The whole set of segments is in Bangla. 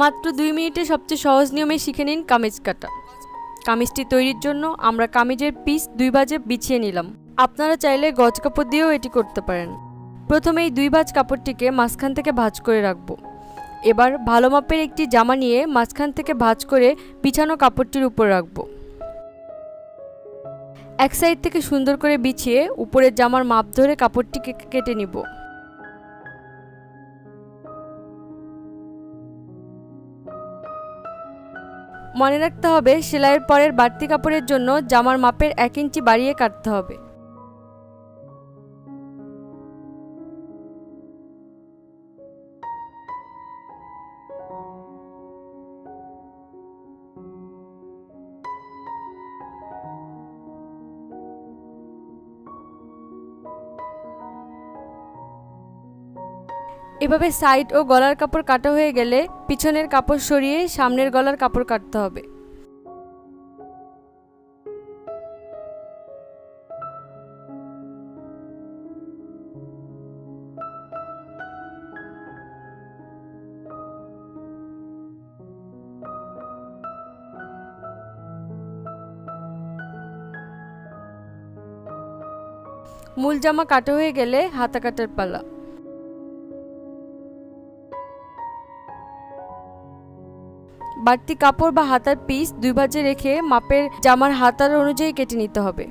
মাত্র 2 মিনিটে সবচেয়ে সহজ নিয়মে শিখে নিন কামিজ কাটা। কামিজটি তৈরির জন্য আমরা কামিজের পিস 2 ভাঁজে বিছিয়ে নিলাম। আপনারা চাইলে গজ কাপড় দিয়েও এটি করতে পারেন। প্রথমেই 2 ভাঁজ কাপড়টিকে মাঝখান থেকে ভাঁজ করে রাখব। এবার ভালো মাপের একটি জামা নিয়ে মাঝখান থেকে ভাঁজ করে বিছানো কাপড়টির উপর রাখব। এক সাইড থেকে সুন্দর করে বিছিয়ে উপরের জামার মাপ ধরে কাপড়টিকে কেটে নিব। মনে রাখতে হবে সেলাইয়ের পরের বাড়তি কাপড়ের জন্য জামার মাপের 1 ইঞ্চি বাড়িয়ে কাটতে হবে। এভাবে সাইড ও গলার কাপড় কাটা হয়ে গেলে পিছনের কাপড় সরিয়ে সামনের গলার কাপড় কাটতে হবে। মূল জামা কাটা হয়ে গেলে হাতা কাটার পালা। বাড়তি কাপড় বা হাতার পিস 2 ভাঁজে রেখে মাপের জামার হাতার অনুযায়ী কেটে নিতে হবে।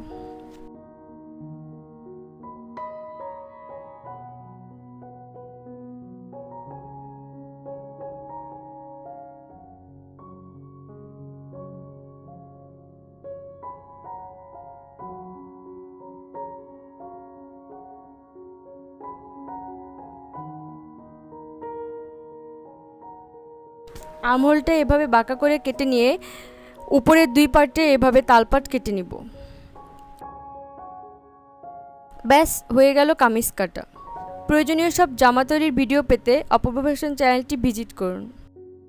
আর্মহোলটা এভাবে বাঁকা করে কেটে নিয়ে উপরের 2 পার্টে এভাবে তালপাট কেটে নিব। ব্যাস হয়ে গেল কামিজ কাটা। প্রয়োজনীয় সব জামা তৈরির ভিডিও পেতে অপূর্ব ফ্যাশন চ্যানেলটি ভিজিট করুন।